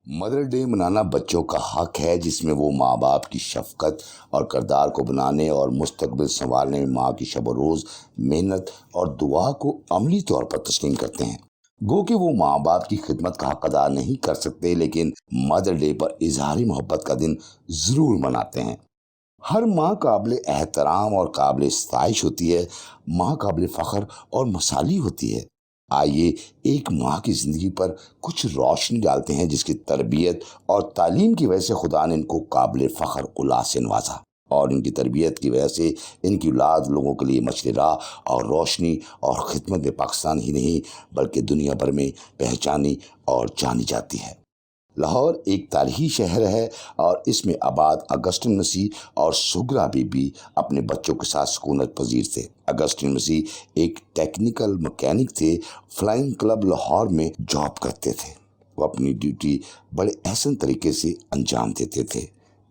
Mother day منانا بچوں کا حق ہے جس میں وہ ماں باپ کی شفقت اور کردار کو بنانے اور مستقبل سنوارنے میں ماں کی شب و روز محنت اور دعا کو عملی طور پر تسلیم کرتے ہیں۔ گو کہ وہ ماں باپ کی خدمت کا حق ادا نہیں کر سکتے لیکن مدر ڈے پر اظہاری محبت کا دن ضرور مناتے ہیں۔ ہر ماں قابل احترام اور قابل ستائش ہوتی ہے، ماں قابل فخر اور مثالی ہوتی ہے۔ آئیے ایک ماں کی زندگی پر کچھ روشنی ڈالتے ہیں جس کی تربیت اور تعلیم کی وجہ سے خدا نے ان کو قابل فخر اولاد سے نوازا، اور ان کی تربیت کی وجہ سے ان کی اولاد لوگوں کے لیے مشرِ راہ اور روشنی اور خدمت میں پاکستان ہی نہیں بلکہ دنیا بھر میں پہچانی اور جانی جاتی ہے۔ لاہور ایک تاریخی شہر ہے اور اس میں آباد اگسٹن مسیح اور سغرا بی بی اپنے بچوں کے ساتھ سکونت پذیر تھے۔ اگسٹن مسیح ایک ٹیکنیکل مکینک تھے، فلائنگ کلب لاہور میں جاب کرتے تھے۔ وہ اپنی ڈیوٹی بڑے احسن طریقے سے انجام دیتے تھے۔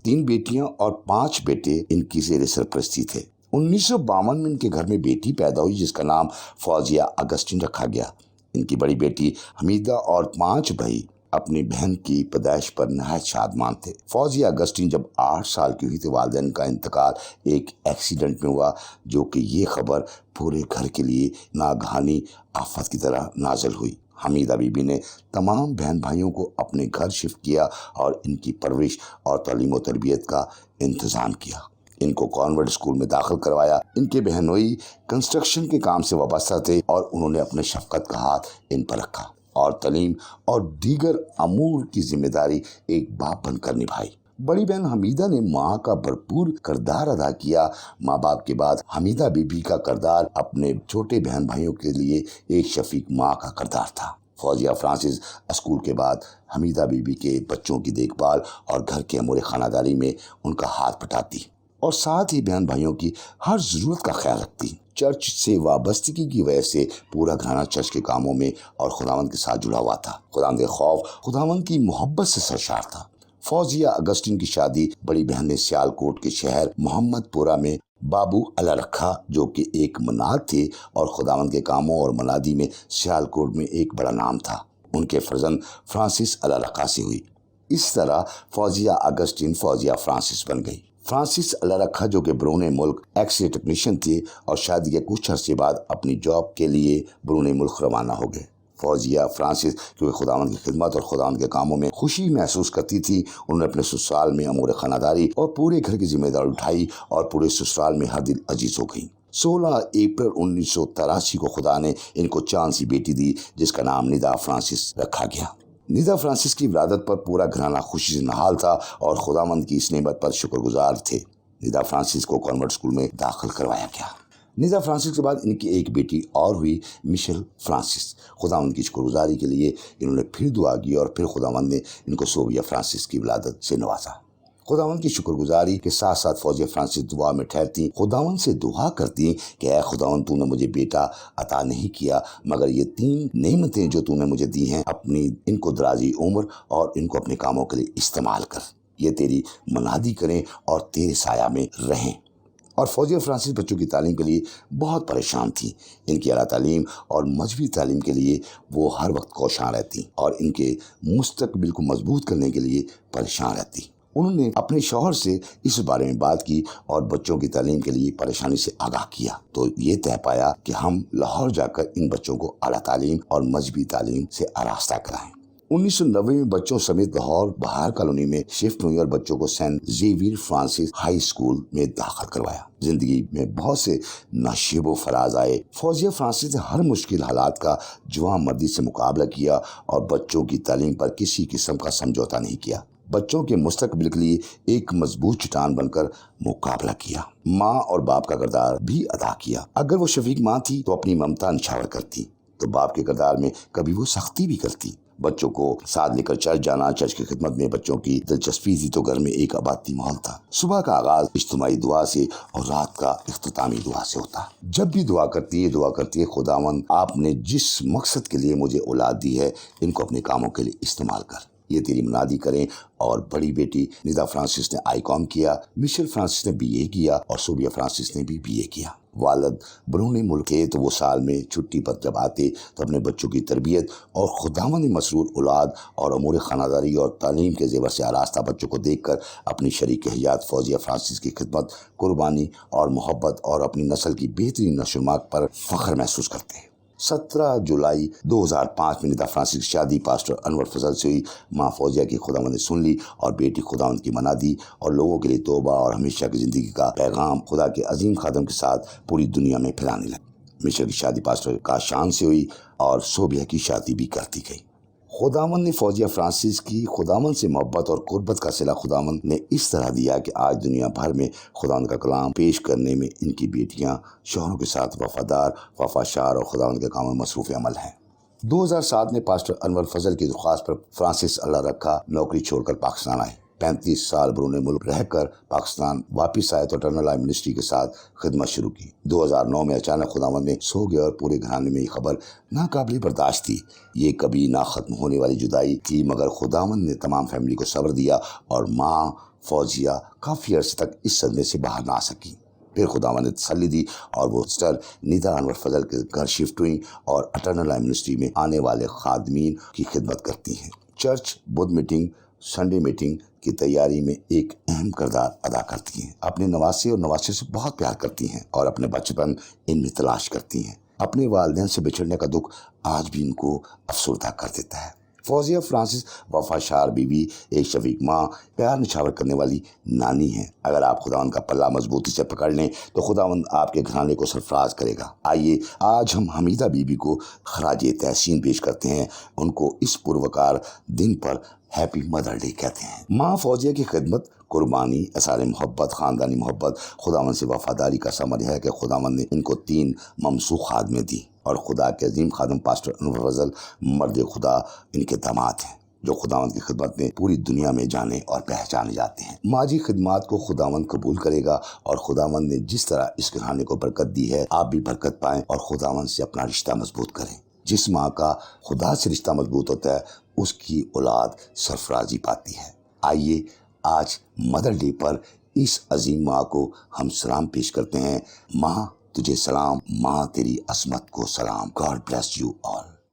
3 بیٹیاں اور 5 بیٹے ان کی زیر سرپرستی تھے۔ 1952 میں ان کے گھر میں بیٹی پیدا ہوئی جس کا نام فوزیہ اگسٹن رکھا گیا۔ ان کی بڑی بیٹی حمیدہ اور 5 بھائی اپنی بہن کی پیدائش پر نہایت شادمان تھے۔ فوزیہ اگسٹن جب 8 سال کی ہوئی تو والدین کا انتقال ایک ایکسیڈنٹ میں ہوا، جو کہ یہ خبر پورے گھر کے لیے ناگہانی آفت کی طرح نازل ہوئی۔ حمیدہ بی بی نے تمام بہن بھائیوں کو اپنے گھر شفٹ کیا اور ان کی پرورش اور تعلیم و تربیت کا انتظام کیا۔ ان کو کانوینٹ اسکول میں داخل کروایا۔ ان کے بہنوئی کنسٹرکشن کے کام سے وابستہ تھے اور انہوں نے اپنے شفقت کا ہاتھ ان پر رکھا اور تعلیم اور دیگر امور کی ذمہ داری ایک باپ بن کر نبھائی۔ بڑی بہن حمیدہ نے ماں کا بھرپور کردار ادا کیا۔ ماں باپ کے بعد حمیدہ بی بی کا کردار اپنے چھوٹے بہن بھائیوں کے لیے ایک شفیق ماں کا کردار تھا۔ فوزیہ فرانسس اسکول کے بعد حمیدہ بی بی کے بچوں کی دیکھ بھال اور گھر کے امور خانہ داری میں ان کا ہاتھ بٹاتی اور ساتھ ہی بہن بھائیوں کی ہر ضرورت کا خیال رکھتی۔ چرچ سے وابستگی کی وجہ سے پورا گھرانہ چرچ کے کاموں میں اور خداوند کے ساتھ جڑا ہوا تھا۔ خداوند خوف خداوند کی محبت سے سرشار تھا۔ فوزیہ اگسٹن کی شادی بڑی بہن نے سیالکوٹ کے شہر محمد پورہ میں بابو اللہ رکھا، جو کہ ایک مناد تھے اور خداوند کے کاموں اور منادی میں سیالکوٹ میں ایک بڑا نام تھا۔ ان کے فرزند فرانسس اللہ رکھا سے ہوئی۔ اس طرح فوزیہ اگسٹن فوزیہ فرانسس بن گئی۔ فرانسس اللہ رکھا جو کہ بیرون ملک ایکس رے ٹیکنیشین تھے اور شادی کے کچھ عرصے بعد اپنی جاب کے لیے بیرون ملک روانہ ہو گئے۔ فوزیہ فرانسس کیونکہ خداوند کی خدمت اور خداوند کے کاموں میں خوشی محسوس کرتی تھی، انہوں نے اپنے سسرال میں امور خانہ داری اور پورے گھر کی ذمہ داری اٹھائی اور پورے سسرال میں ہر دل عزیز ہو گئی۔ 16 اپریل 1983 کو خدا نے ان کو چاند سی بیٹی دی جس کا نام ندا فرانسس رکھا گیا۔ ندا فرانسس کی ولادت پر پورا گھرانہ خوشی سے نہال تھا اور خداوند کی اس نعمت پر شکر گزار تھے۔ ندا فرانسس کو کانوینٹ اسکول میں داخل کروایا گیا۔ ندا فرانسس کے بعد ان کی ایک بیٹی اور ہوئی میشل فرانسس۔ خداوند کی شکر گزاری کے لیے انہوں نے پھر دعا کی اور پھر خداوند نے ان کو سوفیا فرانسس کی ولادت سے نوازا۔ خداوند کی شکر گزاری کے ساتھ ساتھ فوزیہ فرانسس دعا میں ٹھہرتی، خداوند سے دعا کرتی کہ اے خداوند تو نے مجھے بیٹا عطا نہیں کیا مگر یہ 3 نعمتیں جو تو نے مجھے دی ہیں اپنی ان کو درازی عمر اور ان کو اپنے کاموں کے لیے استعمال کر، یہ تیری منادی کریں اور تیرے سایہ میں رہیں۔ اور فوزیہ فرانسس بچوں کی تعلیم کے لیے بہت پریشان تھیں۔ ان کی اعلیٰ تعلیم اور مذہبی تعلیم کے لیے وہ ہر وقت کوشاں رہتی اور ان کے مستقبل کو مضبوط کرنے کے لیے پریشان رہتی۔ انہوں نے اپنے شوہر سے اس بارے میں بات کی اور بچوں کی تعلیم کے لیے پریشانی سے آگاہ کیا تو یہ طے پایا کہ ہم لاہور جا کر ان بچوں کو اعلیٰ تعلیم اور مذہبی تعلیم سے آراستہ کرائیں۔ 1990 میں بچوں سمیت لاہور بہار کالونی میں شفٹ ہوئی اور بچوں کو Saint Xavier Francis high school میں داخل کروایا۔ زندگی میں بہت سے نشیب و فراز آئے۔ فوزیہ فرانسس نے ہر مشکل حالات کا جواں مردی سے مقابلہ کیا اور بچوں کی تعلیم پر کسی قسم کا سمجھوتا نہیں کیا۔ بچوں کے مستقبل کے لیے ایک مضبوط چٹان بن کر مقابلہ کیا۔ ماں اور باپ کا کردار بھی ادا کیا۔ اگر وہ شفیق ماں تھی تو اپنی ممتا نچھاور کرتی، تو باپ کے کردار میں کبھی وہ سختی بھی کرتی۔ بچوں کو ساتھ لے کر چرچ جانا، چرچ کی خدمت میں بچوں کی دلچسپی تھی تو گھر میں ایک آبادی ماحول تھا۔ صبح کا آغاز اجتماعی دعا سے اور رات کا اختتامی دعا سے ہوتا۔ جب بھی دعا کرتی ہے خداوند آپ نے جس مقصد کے لیے مجھے اولاد دی ہے ان کو اپنے کاموں کے لیے استعمال کر۔ یہ تیری منادی کریں۔ اور بڑی بیٹی ندا فرانسس نے آئی کام کیا، میشل فرانسس نے BA کیا اور صوبیہ فرانسس نے بھی BA کیا۔ والد برونی ملک تھے تو وہ سال میں چھٹی پر جب آتے تو اپنے بچوں کی تربیت اور خداوند مسرور اولاد اور امور خانہ اور تعلیم کے زیور سے آراستہ بچوں کو دیکھ کر اپنی شریک حیات فوزیہ فرانسس کی خدمت، قربانی اور محبت اور اپنی نسل کی بہترین نشو و نما پر فخر محسوس کرتے ہیں۔ 17 جولائی 2005 میں ندا فرانسس کی شادی پاسٹر انور فضل سے ہوئی۔ ماں فوزیہ کی خداوند نے سن لی اور بیٹی خداوند کی منا دی اور لوگوں کے لیے توبہ اور ہمیشہ کی زندگی کا پیغام خدا کے عظیم خادم کے ساتھ پوری دنیا میں پھیلانے لگی۔ میشل کی شادی پاسٹر کاشان سے ہوئی اور صوبیہ کی شادی بھی کرتی گئی۔ خداوند نے فوزیہ فرانسس کی خداوند سے محبت اور قربت کا صلہ خداوند نے اس طرح دیا کہ آج دنیا بھر میں خداوند کا کلام پیش کرنے میں ان کی بیٹیاں شوہروں کے ساتھ وفادار، وفاشار اور خداوند کے کام میں مصروف عمل ہیں۔ 2007 میں پاسٹر انور فضل کی درخواست پر فرانسس اللہ رکھا نوکری چھوڑ کر پاکستان آئے۔ 35 سال برون ملک رہ کر پاکستان واپس آئے تو اٹرنل لائف منسٹری کے ساتھ خدمت شروع کی۔ 2009 میں اچانک خداوند نے سو گیا اور پورے گھرانے میں یہ خبر ناقابل برداشت تھی۔ یہ کبھی نہ ختم ہونے والی جدائی تھی، مگر خداوند نے تمام فیملی کو صبر دیا اور ماں فوزیہ کافی عرصے تک اس صدمے سے باہر نہ آ سکی۔ پھر خداوند نے تسلی دی اور وہ سسٹر ندا انور فضل کے گھر شفٹ ہوئیں اور اٹرنل لائف منسٹری میں آنے والے خادمین کی خدمت کرتی ہیں۔ چرچ، بدھ میٹنگ، سنڈے میٹنگ کی تیاری میں ایک اہم کردار ادا کرتی ہیں۔ اپنے نواسے اور نواسے سے بہت پیار کرتی ہیں اور اپنے بچپن ان میں تلاش کرتی ہیں۔ اپنے والدین سے بچھڑنے کا دکھ آج بھی ان کو افسردہ کر دیتا ہے۔ فوزیہ فرانسس وفاشار بیوی، ایک شفیق ماں، پیار نچھاور کرنے والی نانی ہیں۔ اگر آپ خداوند کا پلہ مضبوطی سے پکڑ لیں تو خداوند آپ کے گھرانے کو سرفراز کرے گا۔ آئیے آج ہم حمیدہ بیوی کو خراج تحسین پیش کرتے ہیں۔ ان کو اس پروقار دن پر ہیپی مدر ڈے کہتے ہیں۔ ماں فوزیہ کی خدمت، قربانی، اظہار محبت، خاندانی محبت، خداوند سے وفاداری کا ثمر ہے کہ خداوند نے ان کو 3 ممسوخ خادمیں دی اور خدا کے عظیم خادم پاسٹر انور فضل مرد خدا ان کے داماد ہیں، جو خداوند کی خدمت میں پوری دنیا میں جانے اور پہچانے جاتے ہیں۔ ماجی خدمات کو خداوند قبول کرے گا اور خداوند نے جس طرح اس گھرانے کو برکت دی ہے، آپ بھی برکت پائیں اور خداوند سے اپنا رشتہ مضبوط کریں۔ جس ماں کا خدا سے رشتہ مضبوط ہوتا ہے، اس کی اولاد سرفرازی پاتی ہے۔ آئیے آج مدر ڈے پر اس عظیم ماں کو ہم سلام پیش کرتے ہیں۔ ماں تجھے سلام، ماں تیری عصمت کو سلام۔ God bless you all.